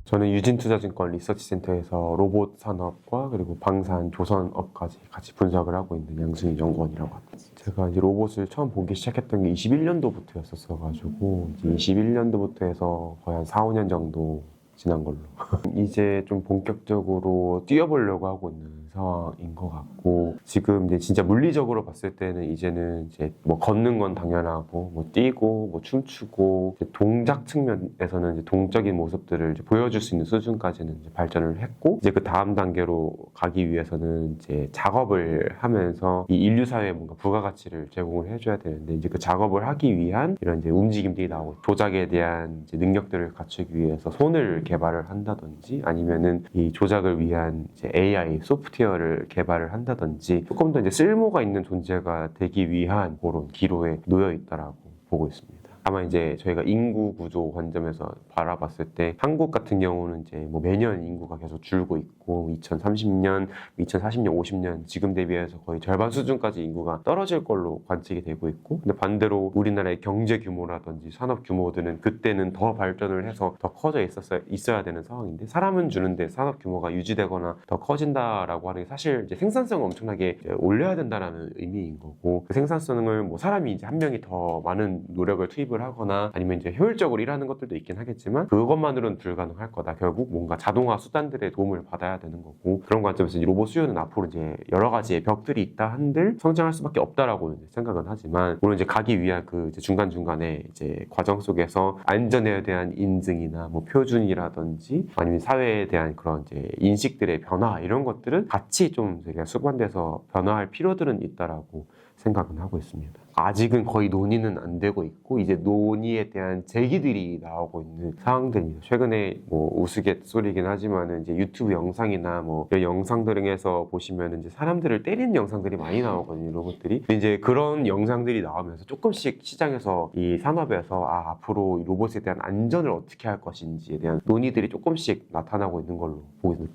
저는 유진투자증권 리서치센터에서 로봇 산업과 그리고 방산, 조선업까지 같이 분석을 하고 있는 양승희 연구원이라고 합니다. 제가 이제 로봇을 처음 보기 시작했던 게 21년도부터였었어가지고 이제 21년도부터 해서 거의 한 4, 5년 정도 지난 걸로 이제 좀 본격적으로 뛰어보려고 하고 있는 상황인 것 같고, 지금 이제 진짜 물리적으로 봤을 때는 이제는 이제 뭐 걷는 건 당연하고 뭐 뛰고 뭐 춤추고 이제 동작 측면에서는 이제 동적인 모습들을 이제 보여줄 수 있는 수준까지는 이제 발전을 했고, 이제 그 다음 단계로 가기 위해서는 이제 작업을 하면서 이 인류 사회에 뭔가 부가가치를 제공을 해줘야 되는데, 이제 그 작업을 하기 위한 이런 이제 움직임들이 나오고 조작에 대한 이제 능력들을 갖추기 위해서 손을 개발을 한다든지 아니면은 이 조작을 위한 이제 AI 소프트웨어를 개발을 한다든지 조금 더 이제 쓸모가 있는 존재가 되기 위한 그런 기로에 놓여 있다라고 보고 있습니다. 다만 이제 저희가 인구 구조 관점에서 바라봤을 때 한국 같은 경우는 이제 뭐 매년 인구가 계속 줄고 있고 2030년, 2040년, 50년 지금 대비해서 거의 절반 수준까지 인구가 떨어질 걸로 관측이 되고 있고, 근데 반대로 우리나라의 경제 규모라든지 산업 규모들은 그때는 더 발전을 해서 더 커져 있어야 되는 상황인데, 사람은 주는데 산업 규모가 유지되거나 더 커진다라고 하는 게 사실 이제 생산성을 엄청나게 이제 올려야 된다라는 의미인 거고, 그 생산성을 뭐 사람이 이제 한 명이 더 많은 노력을 투입을 하거나 아니면 이제 효율적으로 일하는 것들도 있긴 하겠지만 그것만으로는 불가능할 거다. 결국 뭔가 자동화 수단들의 도움을 받아야 되는 거고, 그런 관점에서 로봇 수요는 앞으로 이제 여러 가지의 벽들이 있다 한들 성장할 수밖에 없다라고 생각은 하지만, 물론 이제 가기 위한 그 이제 중간중간에 이제 과정 속에서 안전에 대한 인증이나 뭐 표준이라든지 아니면 사회에 대한 그런 이제 인식들의 변화, 이런 것들은 같이 좀 되게 수반돼서 변화할 필요들은 있다라고 생각은 하고 있습니다. 아직은 거의 논의는 안 되고 있고 이제 논의에 대한 제기들이 나오고 있는 상황들입니다. 최근에 뭐 우스갯소리긴 하지만은 이제 유튜브 영상이나 뭐 이런 영상들 등에서 보시면은 이제 사람들을 때리는 영상들이 많이 나오거든요, 로봇들이. 근데 이제 그런 영상들이 나오면서 조금씩 시장에서 이 산업에서 앞으로 이 로봇에 대한 안전을 어떻게 할 것인지에 대한 논의들이 조금씩 나타나고 있는 걸로 보고 있습니다.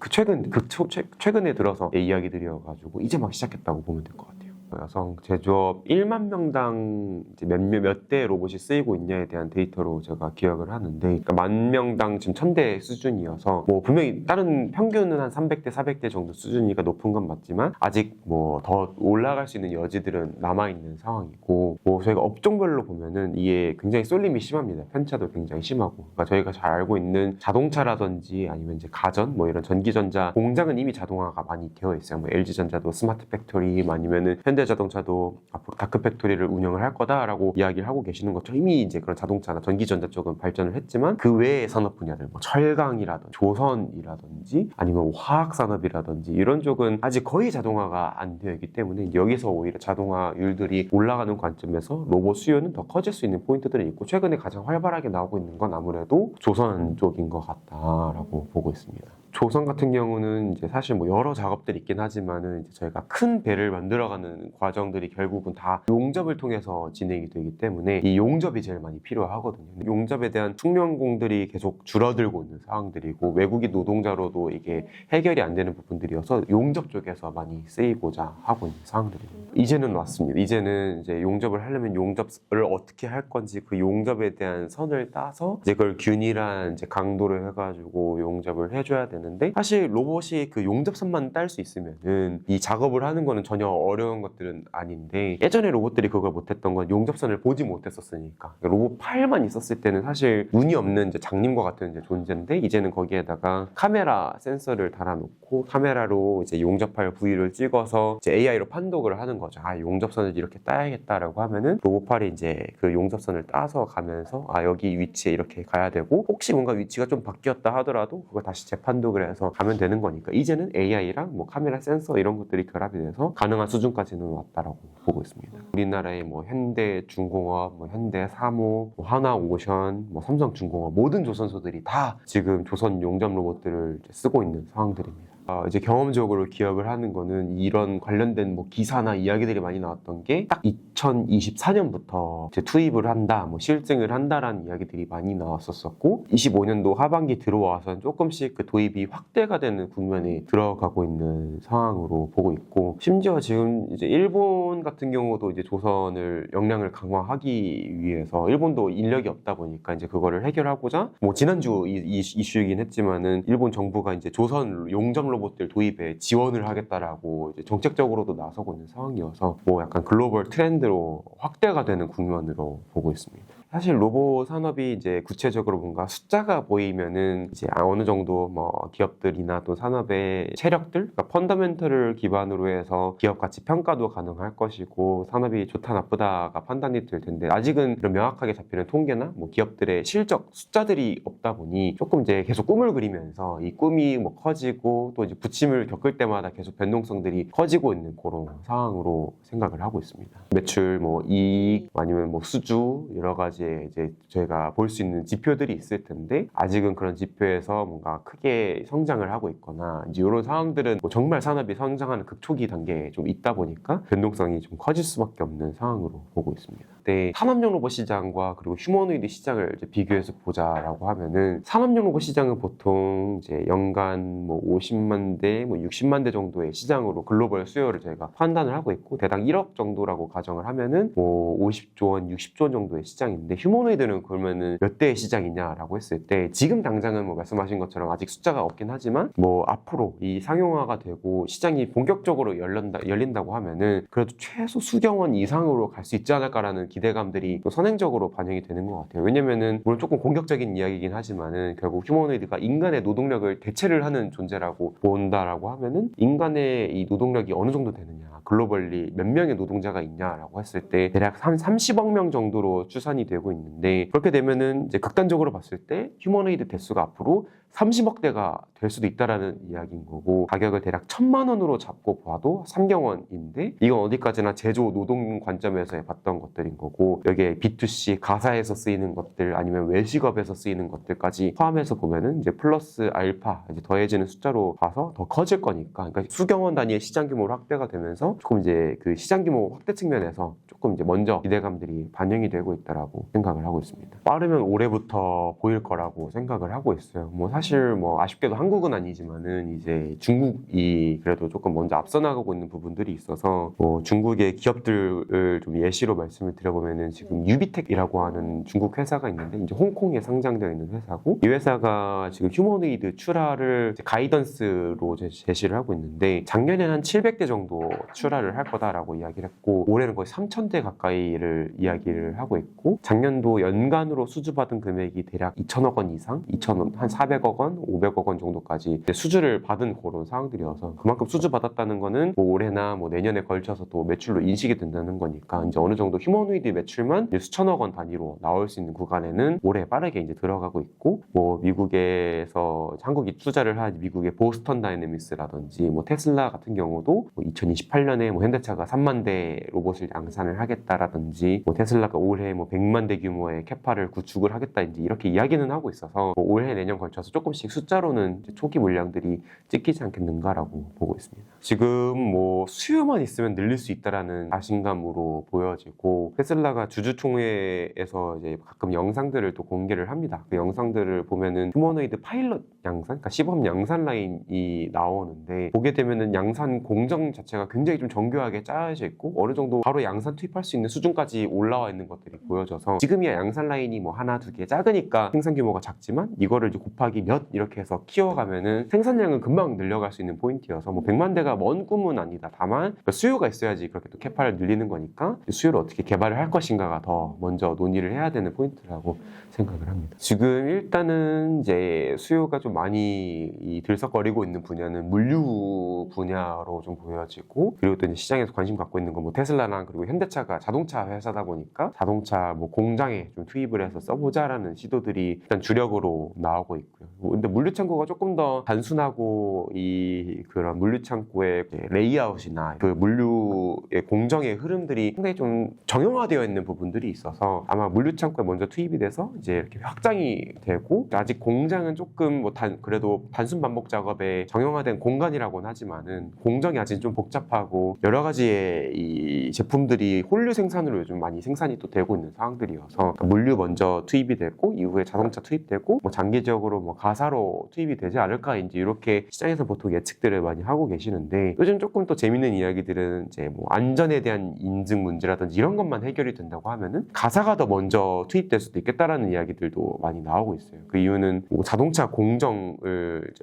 최근에 들어서 이야기들이어가지고 이제 막 시작했다고 보면 될 것 같아요. 여성 제조업 1만 명당 이제 몇 대 로봇이 쓰이고 있냐에 대한 데이터로 제가 기억을 하는데, 그러니까 10,000명당 지금 1,000대 수준이어서 뭐 분명히 다른 평균은 한 300대, 400대 정도 수준이니까 높은 건 맞지만 아직 뭐 더 올라갈 수 있는 여지들은 남아있는 상황이고, 뭐 저희가 업종별로 보면은 이게 굉장히 쏠림이 심합니다. 편차도 굉장히 심하고, 그러니까 저희가 잘 알고 있는 자동차라든지 아니면 이제 가전, 뭐 이런 전기전자 공장은 이미 자동화가 많이 되어 있어요. 뭐 LG전자도 스마트 팩토리, 아니면은 현대자동차도 앞으로 다크 팩토리를 운영을 할 거다라고 이야기를 하고 계시는 것처럼 이미 이제 그런 자동차나 전기전자 쪽은 발전을 했지만, 그 외의 산업 분야들, 뭐 철강이라든지 조선이라든지 아니면 화학산업이라든지 이런 쪽은 아직 거의 자동화가 안 되어 있기 때문에 여기서 오히려 자동화율들이 올라가는 관점에서 로봇 수요는 더 커질 수 있는 포인트들이 있고, 최근에 가장 활발하게 나오고 있는 건 아무래도 조선 쪽인 것 같다라고 보고 있습니다. 조선 같은 경우는 이제 사실 뭐 여러 작업들이 있긴 하지만은 이제 저희가 큰 배를 만들어가는 과정들이 결국은 다 용접을 통해서 진행이 되기 때문에 이 용접이 제일 많이 필요하거든요. 용접에 대한 숙련공들이 계속 줄어들고 있는 상황들이고, 외국인 노동자로도 이게 해결이 안 되는 부분들이어서 용접 쪽에서 많이 쓰이고자 하고 있는 상황들입니다. 이제는 왔습니다. 이제는 이제 용접을 하려면 용접을 어떻게 할 건지 그 용접에 대한 선을 따서 이제 그걸 균일한 이제 강도를 해가지고 용접을 해줘야 되는. 근데 사실 로봇이 그 용접선만 딸 수 있으면은 이 작업을 하는 거는 전혀 어려운 것들은 아닌데, 예전에 로봇들이 그걸 못했던 건 용접선을 보지 못했었으니까. 로봇 팔만 있었을 때는 사실 눈이 없는 이제 장님과 같은 이제 존재인데, 이제는 거기에다가 카메라 센서를 달아놓고 카메라로 이제 용접할 부위를 찍어서 이제 AI로 판독을 하는 거죠. 용접선을 이렇게 따야겠다라고 하면은 로봇팔이 이제 그 용접선을 따서 가면서 여기 위치에 이렇게 가야 되고, 혹시 뭔가 위치가 좀 바뀌었다 하더라도 그걸 다시 재판독을 해서 가면 되는 거니까, 이제는 AI랑 뭐 카메라 센서 이런 것들이 결합이 돼서 가능한 수준까지는 왔다라고 보고 있습니다. 우리나라의 뭐 현대중공업, 뭐 현대사무, 뭐 하나오션, 뭐 삼성중공업 모든 조선소들이 다 지금 조선 용접 로봇들을 쓰고 있는 상황들입니다. 이제 경험적으로 기억을 하는 거는 이런 관련된 뭐 기사나 이야기들이 많이 나왔던 게 딱 2024년부터 이제 투입을 한다, 뭐 실증을 한다라는 이야기들이 많이 나왔었고 25년도 하반기 들어와서 조금씩 그 도입이 확대가 되는 국면에 들어가고 있는 상황으로 보고 있고 심지어 지금 이제 일본 같은 경우도 이제 조선을 역량을 강화하기 위해서 일본도 인력이 없다 보니까 이제 그거를 해결하고자 뭐 지난주 이슈이긴 했지만은 일본 정부가 이제 조선 용접 로봇들 도입에 지원을 하겠다라고 이제 정책적으로도 나서고 있는 상황이어서 뭐 약간 글로벌 트렌드로 확대가 되는 국면으로 보고 있습니다. 사실 로봇 산업이 이제 구체적으로 뭔가 숫자가 보이면은 이제 어느 정도 뭐 기업들이나 또 산업의 체력들, 그러니까 펀더멘털을 기반으로 해서 기업 가치 평가도 가능할 것이고 산업이 좋다 나쁘다가 판단이 될 텐데 아직은 그런 명확하게 잡히는 통계나 뭐 기업들의 실적 숫자들이 없다 보니 조금 이제 계속 꿈을 그리면서 이 꿈이 뭐 커지고 또 이제 부침을 겪을 때마다 계속 변동성들이 커지고 있는 그런 상황으로 생각을 하고 있습니다. 매출, 뭐 이익, 아니면 뭐 수주 여러 가지 이제 저희가 볼 수 있는 지표들이 있을 텐데 아직은 그런 지표에서 뭔가 크게 성장을 하고 있거나 이제 이런 상황들은 뭐 정말 산업이 성장하는 극초기 단계에 좀 있다 보니까 변동성이 좀 커질 수밖에 없는 상황으로 보고 있습니다. 네, 산업용 로봇 시장과 그리고 휴머노이드 시장을 이제 비교해서 보자라고 하면은 산업용 로봇 시장은 보통 이제 연간 뭐 50만 대, 뭐 60만 대 정도의 시장으로 글로벌 수요를 저희가 판단을 하고 있고 대당 1억 정도라고 가정을 하면은 뭐 50조 원, 60조 원 정도의 시장인데 휴머노이드는 그러면은 몇 대의 시장이냐라고 했을 때 지금 당장은 뭐 말씀하신 것처럼 아직 숫자가 없긴 하지만 뭐 앞으로 이 상용화가 되고 시장이 본격적으로 열린다고 하면은 그래도 최소 수경 원 이상으로 갈 수 있지 않을까라는 기대감들이 또 선행적으로 반영이 되는 것 같아요. 왜냐면은 물론 조금 공격적인 이야기이긴 하지만은 결국 휴머노이드가 인간의 노동력을 대체를 하는 존재라고 본다라고 하면은 인간의 이 노동력이 어느 정도 되느냐, 글로벌리 몇 명의 노동자가 있냐라고 했을 때 대략 한 30억 명 정도로 추산이 되고 있는데 그렇게 되면은 이제 극단적으로 봤을 때 휴머노이드 대수가 앞으로 30억 대가 될 수도 있다라는 이야기인 거고 가격을 대략 1,000만 원으로 잡고 봐도 3경원인데 이건 어디까지나 제조 노동 관점에서 봤던 것들인 거고 여기에 B2C 가사에서 쓰이는 것들 아니면 외식업에서 쓰이는 것들까지 포함해서 보면은 이제 플러스 알파 이제 더해지는 숫자로 봐서 더 커질 거니까 그러니까 수경원 단위의 시장 규모로 확대가 되면서 조금 이제 그 시장 규모 확대 측면에서 조금 이제 먼저 기대감들이 반영이 되고 있다라고 생각을 하고 있습니다. 빠르면 올해부터 보일 거라고 생각을 하고 있어요. 뭐 사실 뭐 아쉽게도 한국은 아니지만은 이제 중국이 그래도 조금 먼저 앞서 나가고 있는 부분들이 있어서 뭐 중국의 기업들을 좀 예시로 말씀을 드려보면은 지금 유비텍이라고 하는 중국 회사가 있는데 이제 홍콩에 상장되어 있는 회사고 이 회사가 지금 휴머노이드 출하를 가이던스로 제시를 하고 있는데 작년에는 한 700대 정도 출하를 할 거다라고 이야기를 했고 올해는 거의 3,000대 가까이를 이야기를 하고 있고 작년도 연간으로 수주받은 금액이 대략 2천억 원 이상, 2천원 한 400억 원, 500억 원 정도까지 수주를 받은 그런 상황들이어서 그만큼 수주받았다는 거는 뭐 올해나 뭐 내년에 걸쳐서 또 매출로 인식이 된다는 거니까 이제 어느 정도 휴머노이드 매출만 수천억 원 단위로 나올 수 있는 구간에는 올해 빠르게 이제 들어가고 있고 뭐 미국에서 한국이 투자를 한 미국의 보스턴 다이내믹스라든지 뭐 테슬라 같은 경우도 뭐 2028년에 뭐 현대차가 3만 대 로봇을 양산을 하겠다라든지 뭐 테슬라가 올해 뭐 100만 대 규모의 캐파를 구축을 하겠다 이제 이렇게 이야기는 하고 있어서 뭐 올해 내년 걸쳐서 조금씩 숫자로는 초기 물량들이 찍히지 않겠는가라고 보고 있습니다. 지금 뭐 수요만 있으면 늘릴 수 있다라는 자신감으로 보여지고 테슬라가 주주총회에서 이제 가끔 영상들을 또 공개를 합니다. 그 영상들을 보면은 휴머노이드 파일럿 양산, 그러니까 시범 양산 라인이 나오는데 보게 되면은 양산 공정 자체가 굉장히 좀 정교하게 짜여져 있고 어느 정도 바로 양산 투입할 수 있는 수준까지 올라와 있는 것들이 보여져서 지금이야 양산 라인이 뭐 하나 두 개 작으니까 생산 규모가 작지만 이거를 이제 곱하기 몇 이렇게 해서 키워가면은 생산량은 금방 늘려갈 수 있는 포인트여서 뭐 100만 대가 먼 꿈은 아니다. 다만 수요가 있어야지 그렇게 또 캐파를 늘리는 거니까 수요를 어떻게 개발을 할 것인가가 더 먼저 논의를 해야 되는 포인트라고 생각을 합니다. 지금 일단은 이제 수요가 좀 많이 들썩거리고 있는 분야는 물류 분야로 좀 보여지고 그리고 또 이제 시장에서 관심 갖고 있는 건 뭐 테슬라랑 그리고 현대차 회차가 자동차 회사다 보니까 자동차 뭐 공장에 좀 투입을 해서 써보자라는 시도들이 일단 주력으로 나오고 있고요. 근데 물류창고가 조금 더 단순하고 이 그런 물류창고의 레이아웃이나 그 물류의 공정의 흐름들이 상당히 좀 정형화되어 있는 부분들이 있어서 아마 물류창고에 먼저 투입이 돼서 이제 이렇게 확장이 되고, 아직 공장은 조금 뭐 그래도 단순 반복 작업에 정형화된 공간이라고는 하지만은 공정이 아직 좀 복잡하고 여러 가지의 이 제품들이 홀류 생산으로 요즘 많이 생산이 또 되고 있는 상황들이어서, 그러니까 물류 먼저 투입이 되고 이후에 자동차 투입되고 뭐 장기적으로 뭐 가사로 투입이 되지 않을까, 이제 이렇게 시장에서 보통 예측들을 많이 하고 계시는데, 요즘 조금 또 재밌는 이야기들은 이제 뭐 안전에 대한 인증 문제라든지 이런 것만 해결이 된다고 하면은 가사가 더 먼저 투입될 수도 있겠다라는 이야기들도 많이 나오고 있어요. 그 이유는 뭐 자동차 공장을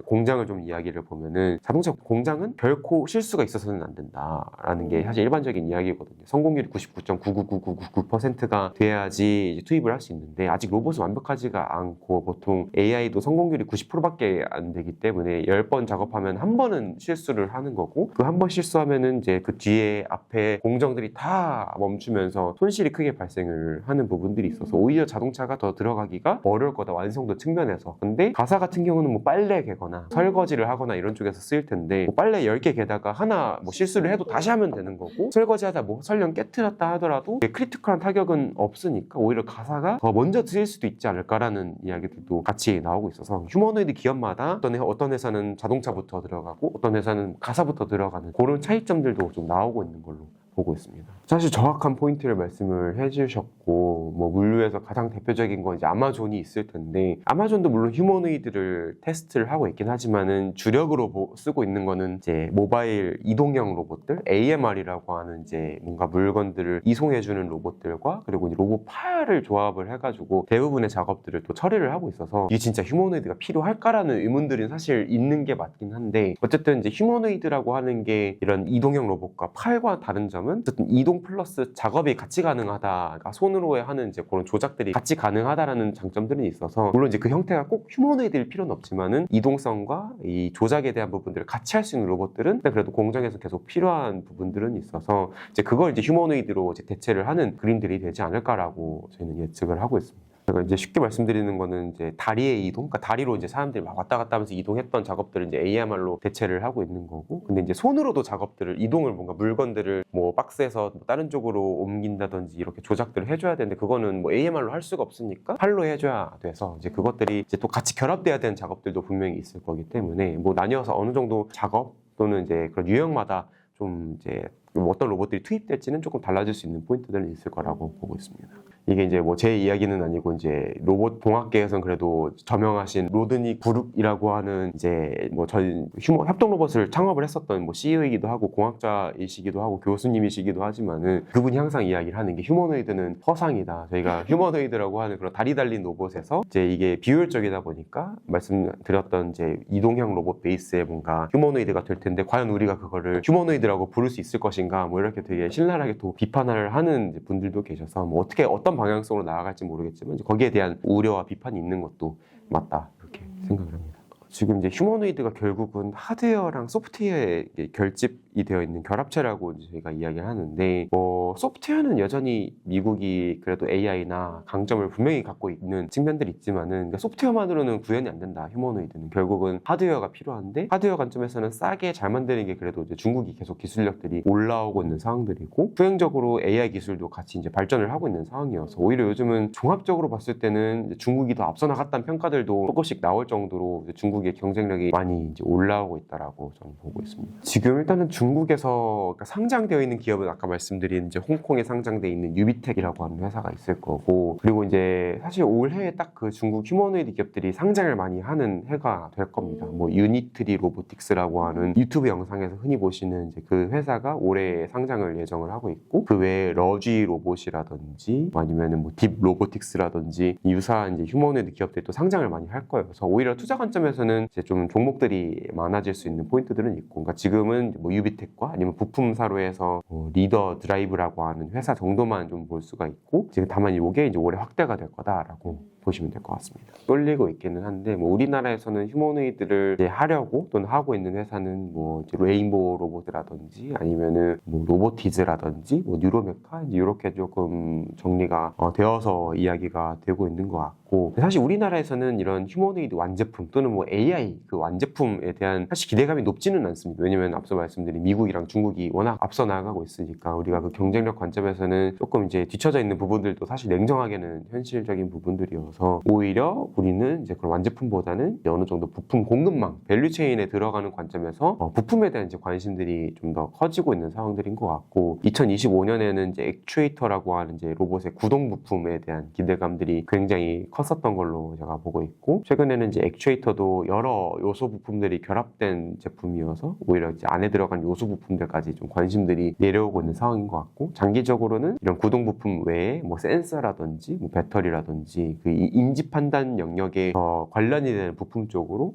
좀 이야기를 보면은, 자동차 공장은 결코 실수가 있어서는 안 된다라는 게 사실 일반적인 이야기거든요. 성공률이 99.99999%가 돼야지 이제 투입을 할 수 있는데, 아직 로봇은 완벽하지가 않고 보통 AI도 성공률이 90%밖에 안 되기 때문에 10번 작업하면 한 번은 실수를 하는 거고, 그 한 번 실수하면은 이제 그 뒤에 앞에 공정들이 다 멈추면서 손실이 크게 발생을 하는 부분들이 있어서 오히려 자동차가 더 들어가기가 어려울 거다, 완성도 측면에서. 근데 가사 같은 경우는 뭐 빨래 개거나 설거지를 하거나 이런 쪽에서 쓰일 텐데, 뭐 빨래 10개 개다가 하나 뭐 실수를 해도 다시 하면 되는 거고, 설거지하다 뭐 설령 깨트렸다 하더라도 크리티컬한 타격은 없으니까 오히려 가사가 더 먼저 드릴 수도 있지 않을까라는 이야기들도 같이 나오고 있어서, 휴머노이드 기업마다 어떤 회사는 자동차부터 들어가고 어떤 회사는 가사부터 들어가는 그런 차이점들도 좀 나오고 있는 걸로 보고 있습니다. 사실 정확한 포인트를 말씀을 해주셨고, 뭐 물류에서 가장 대표적인 건 이제 아마존이 있을 텐데, 아마존도 물론 휴머노이드를 테스트를 하고 있긴 하지만은 주력으로 쓰고 있는 거는 이제 모바일 이동형 로봇들, AMR이라고 하는 이제 뭔가 물건들을 이송해주는 로봇들과, 그리고 이제 로봇 팔을 조합을 해가지고 대부분의 작업들을 또 처리를 하고 있어서, 이게 진짜 휴머노이드가 필요할까라는 의문들이 사실 있는 게 맞긴 한데, 어쨌든 이제 휴머노이드라고 하는 게 이런 이동형 로봇과 팔과 다른 점은 어쨌든 이동 플러스 작업이 같이 가능하다, 그러니까 손으로 하는 이제 그런 조작들이 같이 가능하다라는 장점들은 있어서, 물론 이제 그 형태가 꼭 휴머노이드일 필요는 없지만은 이동성과 이 조작에 대한 부분들을 같이 할 수 있는 로봇들은 그래도 공장에서 계속 필요한 부분들은 있어서, 이제 그걸 이제 휴머노이드로 이제 대체를 하는 그림들이 되지 않을까라고 저희는 예측을 하고 있습니다. 제가 이제 쉽게 말씀드리는 거는 이제 다리의 이동, 그러니까 다리로 이제 사람들이 막 왔다 갔다 하면서 이동했던 작업들을 이제 AMR로 대체를 하고 있는 거고, 근데 이제 손으로도 작업들을, 이동을 뭔가 물건들을 뭐 박스에서 뭐 다른 쪽으로 옮긴다든지 이렇게 조작들을 해줘야 되는데, 그거는 뭐 AMR로 할 수가 없으니까 팔로 해줘야 돼서, 이제 그것들이 이제 또 같이 결합돼야 되는 작업들도 분명히 있을 거기 때문에, 뭐 나뉘어서 어느 정도 작업 또는 이제 그런 유형마다 좀 이제 어떤 로봇들이 투입될지는 조금 달라질 수 있는 포인트들은 있을 거라고 보고 있습니다. 이게 이제 뭐 제 이야기는 아니고, 이제 로봇 공학계에서는 그래도 저명하신 로드닉 부룩이라고 하는 이제 뭐 저희 협동 로봇을 창업을 했었던 뭐 CEO이기도 하고 공학자이시기도 하고 교수님이시기도 하지만은, 그분이 항상 이야기를 하는 게 휴머노이드는 허상이다. 저희가 휴머노이드라고 하는 그런 다리 달린 로봇에서 이제 이게 비효율적이다 보니까 말씀드렸던 이제 이동형 로봇 베이스에 뭔가 휴머노이드가 될 텐데, 과연 우리가 그거를 휴머노이드라고 부를 수 있을 것인가, 뭐 이렇게 되게 신랄하게 또 비판을 하는 분들도 계셔서, 뭐 어떤 방향성으로 나아갈지 모르겠지만 거기에 대한 우려와 비판이 있는 것도 맞다, 이렇게 생각을 합니다. 지금 이제 휴머노이드가 결국은 하드웨어랑 소프트웨어의 결집이 되어 있는 결합체라고 저희가 이야기를 하는데, 뭐 소프트웨어는 여전히 미국이 그래도 AI나 강점을 분명히 갖고 있는 측면들이 있지만은, 그러니까 소프트웨어만으로는 구현이 안 된다. 휴머노이드는 결국은 하드웨어가 필요한데, 하드웨어 관점에서는 싸게 잘 만드는 게 그래도 이제 중국이 계속 기술력들이 올라오고 있는 상황들이고, 수행적으로 AI 기술도 같이 이제 발전을 하고 있는 상황이어서, 오히려 요즘은 종합적으로 봤을 때는 중국이 더 앞서 나갔다는 평가들도 조금씩 나올 정도로 중국의 경쟁력이 많이 이제 올라오고 있다라고 저는 보고 있습니다. 지금 일단은 중국에서 상장되어 있는 기업은 아까 말씀드린 이제 홍콩에 상장되어 있는 유비텍이라고 하는 회사가 있을 거고, 그리고 이제 사실 올해 딱 그 중국 휴머노이드 기업들이 상장을 많이 하는 해가 될 겁니다. 뭐 유니트리 로보틱스라고 하는 유튜브 영상에서 흔히 보시는 이제 그 회사가 올해 상장을 예정을 하고 있고, 그 외에 러쥐 로봇이라든지 아니면은 뭐 딥 로보틱스라든지 유사한 이제 휴머노이드 기업들이 또 상장을 많이 할 거예요. 그래서 오히려 투자 관점에서는 하면은 이제 좀 종목들이 많아질 수 있는 포인트들은 있고, 그러니까 지금은 뭐 유비텍과 아니면 부품사로에서 리더 드라이브라고 하는 회사 정도만 좀 볼 수가 있고, 지금 다만 이게 이제 올해 확대가 될 거다라고 보시면 될 것 같습니다. 끌리고 있기는 한데, 뭐 우리나라에서는 휴머노이드를 이제 하려고 또는 하고 있는 회사는 뭐 이제 레인보우 로봇이라든지 아니면은 뭐 로보티즈라든지 뭐 뉴로메카 이렇게 조금 정리가 되어서 이야기가 되고 있는 것 같고, 사실 우리나라에서는 이런 휴머노이드 완제품 또는 뭐 AI 그 완제품에 대한 사실 기대감이 높지는 않습니다. 왜냐면 앞서 말씀드린 미국이랑 중국이 워낙 앞서 나가고 있으니까 우리가 그 경쟁력 관점에서는 조금 이제 뒤처져 있는 부분들도 사실 냉정하게는 현실적인 부분들이어서, 오히려 우리는 이제 그런 완제품보다는 어느 정도 부품 공급망 밸류체인에 들어가는 관점에서 부품에 대한 이제 관심들이 좀 더 커지고 있는 상황들인 것 같고, 2025년에는 이제 액추에이터라고 하는 이제 로봇의 구동 부품에 대한 기대감들이 굉장히 컸었던 걸로 제가 보고 있고, 최근에는 이제 액추에이터도 여러 요소 부품들이 결합된 제품이어서 오히려 이제 안에 들어간 요소 부품들까지 좀 관심들이 내려오고 있는 상황인 것 같고, 장기적으로는 이런 구동 부품 외에 뭐 센서라든지 뭐 배터리라든지 그 인지 판단 영역에 관련이 되는 부품 쪽으로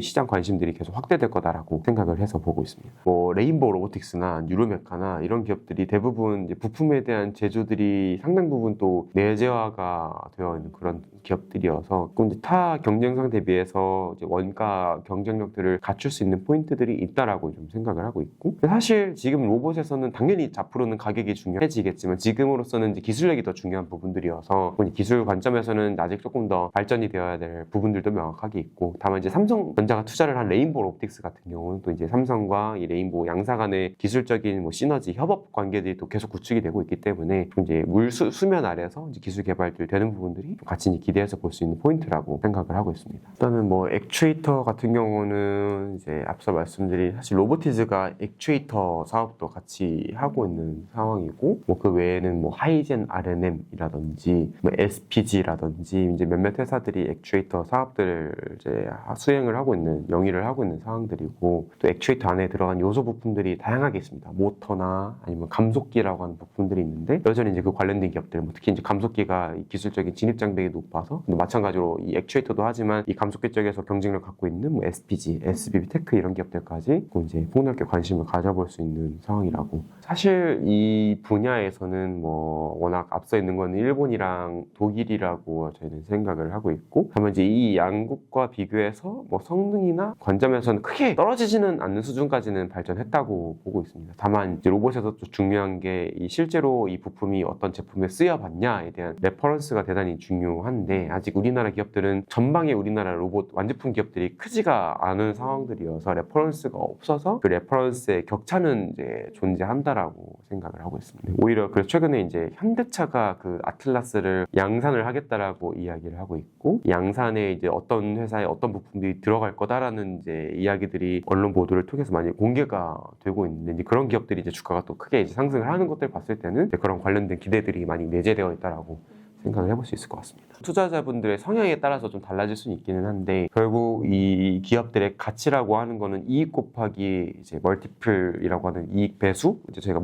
시장 관심들이 계속 확대될 거다라고 생각을 해서 보고 있습니다. 뭐 레인보우 로보틱스나 뉴로메카나 이런 기업들이 대부분 이제 부품에 대한 제조들이 상당 부분 또 내재화가 되어 있는 그런 기업들이어서 이제 타 경쟁상 대비해서 이제 원가 경쟁력들을 갖출 수 있는 포인트들이 있다라고 좀 생각을 하고 있고, 사실 지금 로봇에서는 당연히 앞으로는 가격이 중요해지겠지만 지금으로서는 이제 기술력이 더 중요한 부분들이어서 기술 관점에서는 아직 조금 더 발전이 되어야 될 부분들도 명확하게 있고, 다만 이제 삼성전자가 투자를 한 레인보우 옵틱스 같은 경우는 또 이제 삼성과 이 레인보우 양사 간의 기술적인 뭐 시너지 협업 관계들이 또 계속 구축이 되고 있기 때문에 이제 수면 아래서 이제 기술 개발들 되는 부분들이 같이 기대해서 볼 수 있는 포인트라고 생각을 하고 있습니다. 일단은 뭐 액추에이터 같은 경우는 이제 앞서 말씀드린 사실 로보티즈가 액추에이터 사업도 같이 하고 있는 상황이고, 뭐 그 외에는 뭐 하이젠 R&M이라든지 뭐 SPG라든지 이제 몇몇 회사들이 액추에이터 사업들을 이제 수행을 하고 있는, 영위를 하고 있는 상황들이고, 또 액추에이터 안에 들어간 요소 부품들이 다양하게 있습니다. 모터나 아니면 감속기라고 하는 부품들이 있는데, 여전히 이제 그 관련된 기업들, 뭐 특히 이제 감속기가 기술적인 진입 장벽이 높아서, 마찬가지로 이 액추에이터도 하지만 이 감속기 쪽에서 경쟁력을 갖고 있는 뭐 SPG, SBB 테크 이런 기업들까지 이제 폭넓게 관심을 가져볼 수 있는 상황이라고. 사실 이 분야에서는 뭐 워낙 앞서 있는 건 일본이랑 독일이라고 저희는 생각을 하고 있고, 다만 이제 이 양국과 비교해서 뭐 성능이나 관점에서는 크게 떨어지지는 않는 수준까지는 발전했다고 보고 있습니다. 다만 이제 로봇에서 또 중요한 게 이 실제로 이 부품이 어떤 제품에 쓰여봤냐에 대한 레퍼런스가 대단히 중요한데, 아직 우리나라 기업들은 전방에 우리나라 로봇 완제품 기업들이 크지가 않은 상황들이어서 레퍼런스가 없어서 그 레퍼런스의 격차는 이제 존재한다라고 생각을 하고 있습니다. 오히려 그래서 최근에 이제 현대차가 그 아틀라스를 양산을 하겠다라고 이야기를 하고 있고, 양산에 이제 어떤 회사에 어떤 부품들이 들어갈 거다라는 이제 이야기들이 언론 보도를 통해서 많이 공개가 되고 있는데, 이제 그런 기업들이 이제 주가가 또 크게 이제 상승을 하는 것들 봤을 때는 그런 관련된 기대들이 많이 내재되어 있다라고 생각을 해볼 수 있을 것 같습니다. 투자자분들의 성향에 따라서 좀 달라질 수는 있기는 한데, 결국 이 기업들의 가치라고 하는 거는 이익 곱하기 이제 멀티플이라고 하는 이익 배수, 이제 저희가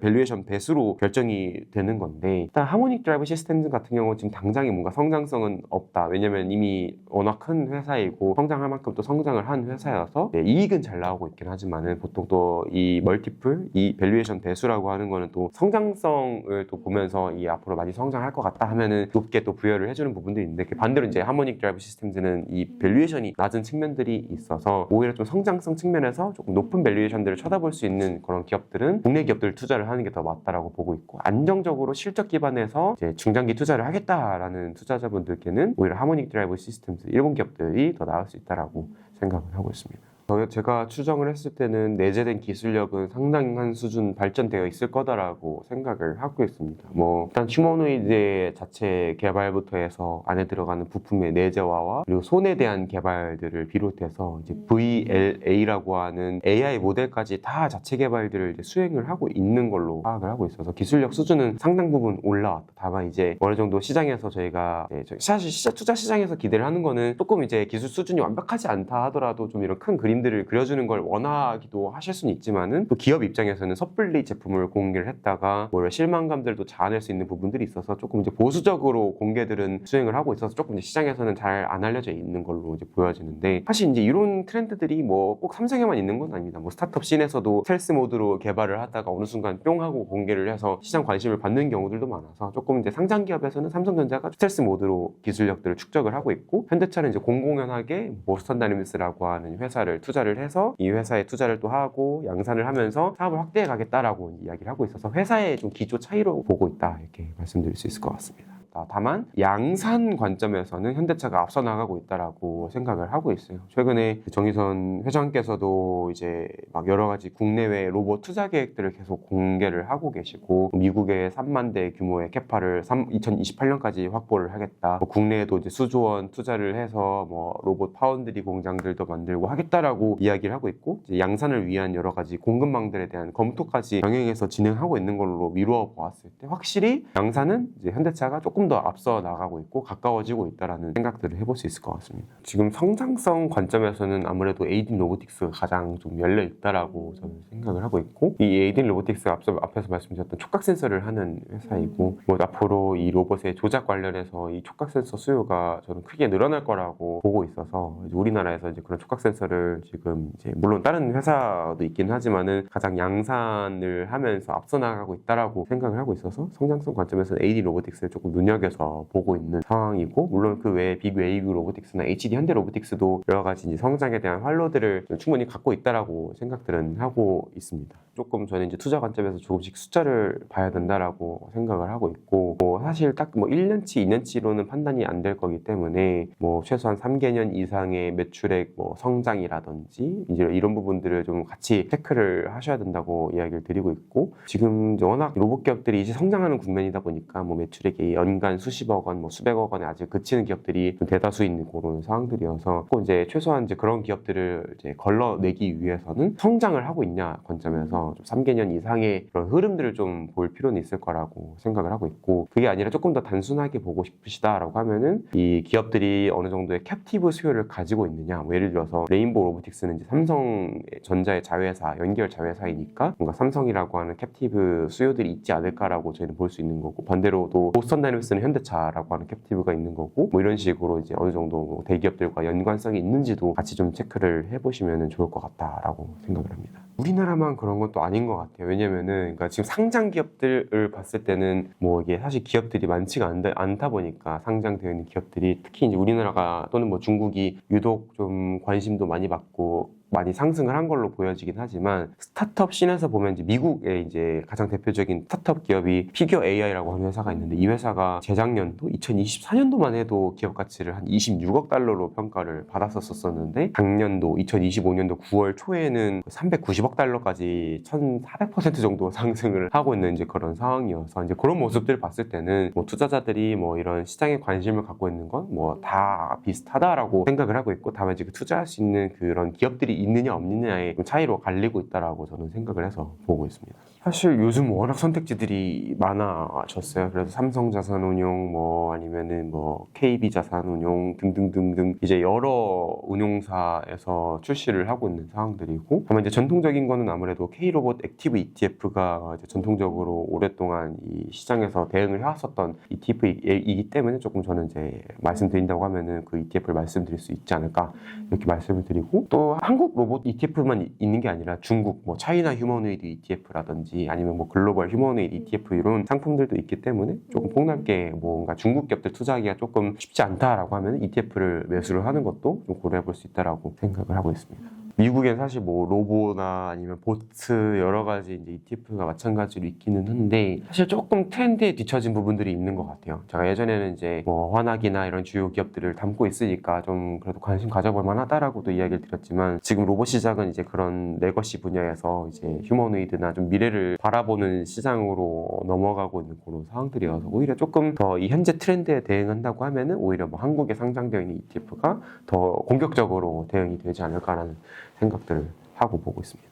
밸류에이션 배수로 결정이 되는 건데, 일단 하모닉 드라이브 시스템즈 같은 경우는 지금 당장에 뭔가 성장성은 없다. 왜냐면 이미 워낙 큰 회사이고 성장할 만큼 또 성장을 한 회사여서 이익은 잘 나오고 있긴 하지만은, 보통 또 이 멀티플, 이 밸류에이션 배수라고 하는 거는 또 성장성을 또 보면서 이 앞으로 많이 성장할 것 같다 하면은 높게 또 부여를 해주는 부분들이 있는데, 반대로 이제 하모닉 드라이브 시스템즈는 이 밸류에이션이 낮은 측면들이 있어서 오히려 좀 성장성 측면에서 조금 높은 밸류에이션들을 쳐다볼 수 있는 그런 기업들은 국내 기업들 투자를 하는 게 더 맞다라고 보고 있고, 안정적으로 실적 기반에서 이제 중장기 투자를 하겠다라는 투자자분들께는 오히려 하모닉 드라이브 시스템즈 일본 기업들이 더 나을 수 있다라고 생각을 하고 있습니다. 제가 추정을 했을 때는 내재된 기술력은 상당한 수준 발전되어 있을 거다라고 생각을 하고 있습니다. 뭐 일단 휴머노이드의 자체 개발부터 해서 안에 들어가는 부품의 내재화와 그리고 손에 대한 개발들을 비롯해서 이제 VLA라고 하는 AI 모델까지 다 자체 개발들을 이제 수행을 하고 있는 걸로 파악을 하고 있어서 기술력 수준은 상당 부분 올라왔다. 다만 이제 어느 정도 시장에서 저희가 사실 투자 시장에서 기대를 하는 거는 조금 이제 기술 수준이 완벽하지 않다 하더라도 좀 이런 큰 그림 그림들을 그려주는 걸 원하기도 하실 수는 있지만은 또 기업 입장에서는 섣불리 제품을 공개를 했다가 오히려 실망감들도 자아낼 수 있는 부분들이 있어서 조금 이제 보수적으로 공개들은 수행을 하고 있어서 조금 이제 시장에서는 잘 안 알려져 있는 걸로 이제 보여지는데, 사실 이제 이런 트렌드들이 뭐 꼭 삼성에만 있는 건 아닙니다. 뭐 스타트업 씬에서도 스텔스 모드로 개발을 하다가 어느 순간 뿅 하고 공개를 해서 시장 관심을 받는 경우들도 많아서, 조금 이제 상장 기업에서는 삼성전자가 스텔스 모드로 기술력들을 축적을 하고 있고, 현대차는 이제 공공연하게 보스턴 다이내믹스라고 하는 회사를 투자를 해서 이 회사에 투자를 또 하고 양산을 하면서 사업을 확대해 가겠다라고 이야기를 하고 있어서 회사의 좀 기조 차이로 보고 있다, 이렇게 말씀드릴 수 있을 것 같습니다. 다만 양산 관점에서는 현대차가 앞서 나가고 있다라고 생각을 하고 있어요. 최근에 정의선 회장께서도 이제 막 여러 가지 국내외 로봇 투자 계획들을 계속 공개를 하고 계시고, 미국의 3만 대 규모의 캐파를 2028년까지 확보를 하겠다. 국내에도 이제 수조원 투자를 해서 뭐 로봇 파운드리 공장들도 만들고 하겠다라고 이야기를 하고 있고, 이제 양산을 위한 여러 가지 공급망들에 대한 검토까지 병행해서 진행하고 있는 걸로 미루어 보았을 때, 확실히 양산은 이제 현대차가 조금 더 앞서 나가고 있고 가까워지고 있다라는 생각들을 해볼 수 있을 것 같습니다. 지금 성장성 관점에서는 아무래도 에이딘 로보틱스가 가장 좀 열려 있다라고 저는 생각을 하고 있고, 이 에이딘 로보틱스가 앞에서 말씀드렸던 촉각 센서를 하는 회사이고, 뭐 앞으로 이 로봇의 조작 관련해서 이 촉각 센서 수요가 저는 크게 늘어날 거라고 보고 있어서, 이제 우리나라에서 이제 그런 촉각 센서를 지금 이제 물론 다른 회사도 있긴 하지만은 가장 양산을 하면서 앞서 나가고 있다라고 생각을 하고 있어서, 성장성 관점에서는 에이딘 로보틱스를 조금 눈여겨서 보고 있는 상황이고, 물론 그 외에 빅웨이브 로보틱스나 HD 현대 로보틱스도 여러 가지 이제 성장에 대한 활로들을 충분히 갖고 있다라고 생각들은 하고 있습니다. 조금 저는 이제 투자 관점에서 조금씩 숫자를 봐야 된다라고 생각을 하고 있고, 뭐 사실 딱 뭐 1년치, 2년치로는 판단이 안 될 거기 때문에 뭐 최소한 3개년 이상의 매출액 뭐 성장이라든지 이제 이런 부분들을 좀 같이 체크를 하셔야 된다고 이야기를 드리고 있고, 지금 워낙 로봇 기업들이 이제 성장하는 국면이다 보니까 뭐 매출액이 연간 수십억 원, 뭐 수백억 원에 아직 그치는 기업들이 좀 대다수 있는 그런 상황들이어서, 꼭 이제 최소한 이제 그런 기업들을 이제 걸러내기 위해서는 성장을 하고 있냐 관점에서 좀 3개년 이상의 그런 흐름들을 좀 볼 필요는 있을 거라고 생각을 하고 있고, 그게 아니라 조금 더 단순하게 보고 싶으시다라고 하면은 이 기업들이 어느 정도의 캡티브 수요를 가지고 있느냐, 뭐 예를 들어서 레인보우 로보틱스는 이제 삼성전자의 자회사, 연결 자회사이니까 뭔가 삼성이라고 하는 캡티브 수요들이 있지 않을까라고 저희는 볼 수 있는 거고, 반대로 또 보스턴 다이내믹스는 현대차라고 하는 캡티브가 있는 거고, 뭐 이런 식으로 이제 어느 정도 뭐 대기업들과 연관성이 있는지도 같이 좀 체크를 해보시면 좋을 것 같다라고 생각을 합니다. 우리나라만 그런 건 또 아닌 것 같아요. 왜냐면은 그러니까 지금 상장 기업들을 봤을 때는 뭐 이게 사실 기업들이 많지가 않다 보니까, 상장되어 있는 기업들이 특히 이제 우리나라가 또는 뭐 중국이 유독 좀 관심도 많이 받고 많이 상승을 한 걸로 보여지긴 하지만, 스타트업 씬에서 보면 이제 미국의 이제 가장 대표적인 스타트업 기업이 피겨 AI라고 하는 회사가 있는데, 이 회사가 재작년도 2024년도만 해도 기업 가치를 한 26억 달러로 평가를 받았었는데, 작년도 2025년도 9월 초에는 390억 달러까지 1,400% 정도 상승을 하고 있는 이제 그런 상황이어서, 이제 그런 모습들을 봤을 때는 뭐 투자자들이 뭐 이런 시장에 관심을 갖고 있는 건 뭐 다 비슷하다라고 생각을 하고 있고, 다만 이제 투자할 수 있는 그런 기업들이 있느냐 없느냐의 차이로 갈리고 있다라고 저는 생각을 해서 보고 있습니다. 사실 요즘 워낙 선택지들이 많아졌어요. 그래서 삼성자산운용, 뭐 아니면은 뭐 KB자산운용 등등등등 이제 여러 운용사에서 출시를 하고 있는 상황들이고, 다만 이제 전통적인 거는 아무래도 K로봇 액티브 ETF가 이제 전통적으로 오랫동안 이 시장에서 대응을 해왔었던 ETF이기 때문에, 조금 저는 이제 말씀드린다고 하면은 그 ETF를 말씀드릴 수 있지 않을까, 이렇게 말씀을 드리고, 또 한국 로봇 ETF만 있는 게 아니라 중국 뭐 차이나 휴머노이드 ETF라든지 아니면 뭐 글로벌 휴머노이드 ETF 이런 상품들도 있기 때문에, 조금 폭넓게 뭔가 중국 기업들 투자하기가 조금 쉽지 않다라고 하면 ETF를 매수를 하는 것도 좀 고려해 볼 수 있다라고 생각을 하고 있습니다. 미국엔 사실 뭐 로보나 아니면 보트 여러 가지 이제 ETF가 마찬가지로 있기는 한데, 사실 조금 트렌드에 뒤처진 부분들이 있는 것 같아요. 제가 예전에는 이제 뭐 화학이나 이런 주요 기업들을 담고 있으니까 좀 그래도 관심 가져볼 만하다라고도 이야기를 드렸지만, 지금 로봇 시장은 이제 그런 레거시 분야에서 이제 휴머노이드나 좀 미래를 바라보는 시장으로 넘어가고 있는 그런 상황들이어서, 오히려 조금 더 이 현재 트렌드에 대응한다고 하면은 오히려 뭐 한국에 상장되어 있는 ETF가 더 공격적으로 대응이 되지 않을까라는 생각들을 하고 보고 있습니다.